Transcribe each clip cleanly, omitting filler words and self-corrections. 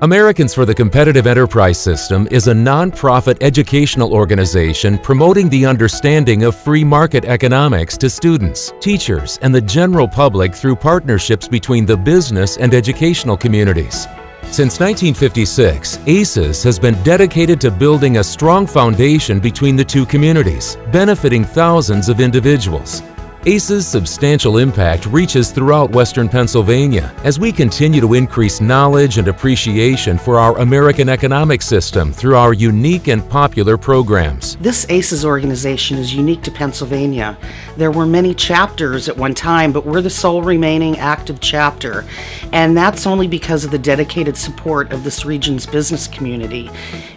Americans for the Competitive Enterprise System is a nonprofit educational organization promoting the understanding of free market economics to students, teachers, and the general public through partnerships between the business and educational communities. Since 1956, ACES has been dedicated to building a strong foundation between the two communities, benefiting thousands of individuals. ACES' substantial impact reaches throughout Western Pennsylvania as we continue to increase knowledge and appreciation for our American economic system through our unique and popular programs. This ACES organization is unique to Pennsylvania. There were many chapters at one time, but we're the sole remaining active chapter, and that's only because of the dedicated support of this region's business community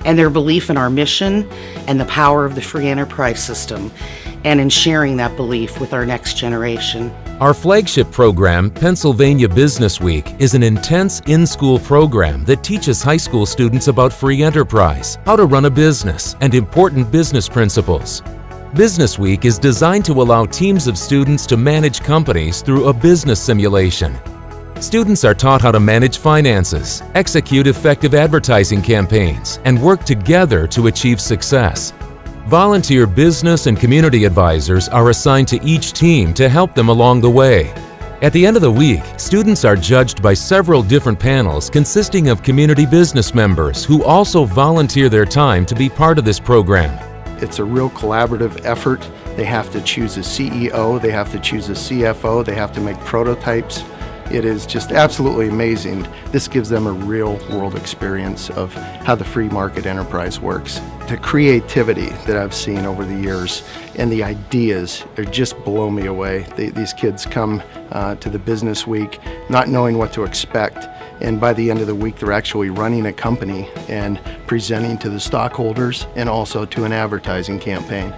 and their belief in our mission and the power of the free enterprise system, and in sharing that belief with our next generation. Our flagship program, Pennsylvania Business Week, is an intense in-school program that teaches high school students about free enterprise, how to run a business, and important business principles. Business Week is designed to allow teams of students to manage companies through a business simulation. Students are taught how to manage finances, execute effective advertising campaigns, and work together to achieve success. Volunteer business and community advisors are assigned to each team to help them along the way. At the end of the week, students are judged by several different panels consisting of community business members who also volunteer their time to be part of this program. It's a real collaborative effort. They have to choose a CEO, they have to choose a CFO, they have to make prototypes. It is just absolutely amazing. This gives them a real-world experience of how the free market enterprise works. The creativity that I've seen over the years and the ideas just blow me away. These kids come to the business week not knowing what to expect, and by the end of the week they're actually running a company and presenting to the stockholders and also to an advertising campaign.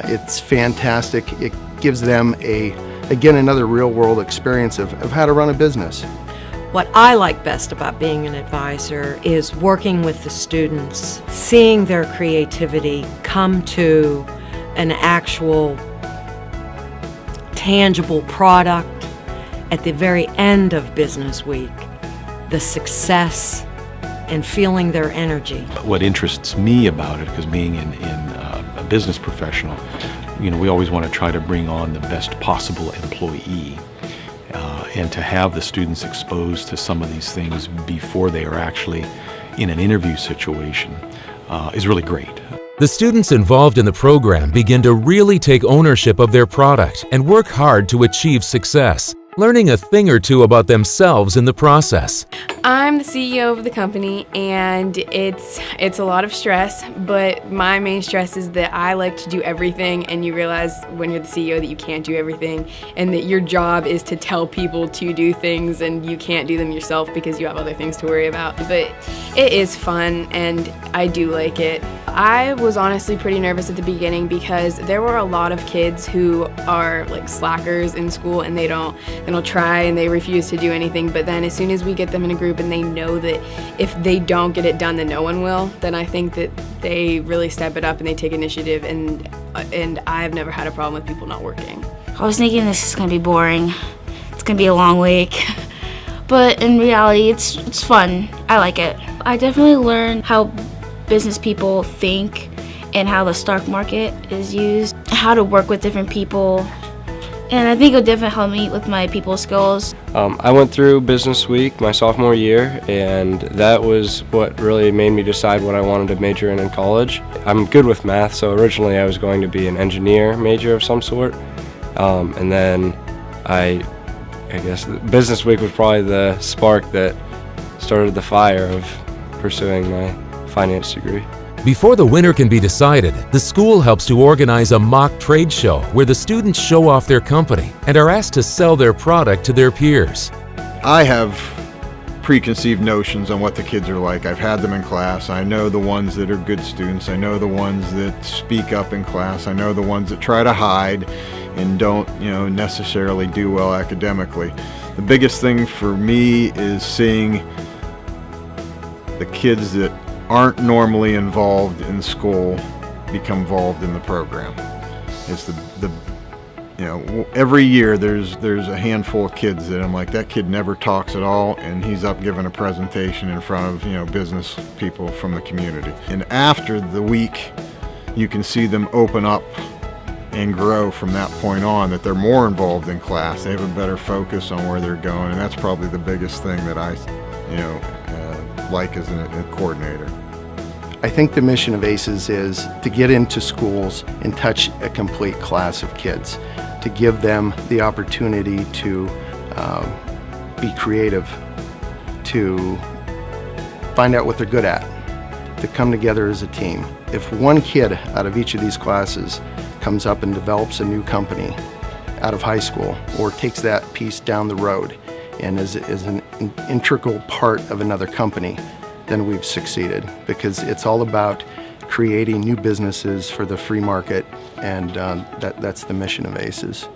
It's fantastic. It gives them again, another real-world experience of how to run a business. What I like best about being an advisor is working with the students, seeing their creativity come to an actual tangible product at the very end of Business Week, the success and feeling their energy. What interests me about it, because being in a business professional, we always want to try to bring on the best possible employee, and to have the students exposed to some of these things before they are actually in an interview situation is really great. The students involved in the program begin to really take ownership of their product and work hard to achieve success, learning a thing or two about themselves in the process. I'm the CEO of the company, and it's a lot of stress, but my main stress is that I like to do everything, and you realize when you're the CEO that you can't do everything, and that your job is to tell people to do things, and you can't do them yourself because you have other things to worry about. But it is fun, and I do like it. I was honestly pretty nervous at the beginning because there were a lot of kids who are like slackers in school, and they don't try and they refuse to do anything. But then as soon as we get them in a group and they know that if they don't get it done then no one will, then I think that they really step it up and they take initiative, and I've never had a problem with people not working. I was thinking this is going to be boring. It's going to be a long week. But in reality, it's fun. I like it. I definitely learned how business people think and how the stock market is used, how to work with different people. And I think it'll definitely help me with my people skills. I went through Business Week my sophomore year, and that was what really made me decide what I wanted to major in college. I'm good with math, so originally I was going to be an engineer major of some sort. And then I guess Business Week was probably the spark that started the fire of pursuing my finance degree. Before the winner can be decided, the school helps to organize a mock trade show where the students show off their company and are asked to sell their product to their peers. I have preconceived notions on what the kids are like. I've had them in class. I know the ones that are good students. I know the ones that speak up in class. I know the ones that try to hide and don't, necessarily do well academically. The biggest thing for me is seeing the kids that aren't normally involved in school become involved in the program. It's the You know, every year there's a handful of kids that I'm like, that kid never talks at all, and he's up giving a presentation in front of, you know, business people from the community. And after the week, you can see them open up and grow from that point on, that they're more involved in class. They have a better focus on where they're going, and that's probably the biggest thing that I, like as a coordinator. I think the mission of ACES is to get into schools and touch a complete class of kids, to give them the opportunity to be creative, to find out what they're good at, to come together as a team. If one kid out of each of these classes comes up and develops a new company out of high school, or takes that piece down the road and is an integral part of another company, then we've succeeded, because it's all about creating new businesses for the free market, and that's the mission of ACES.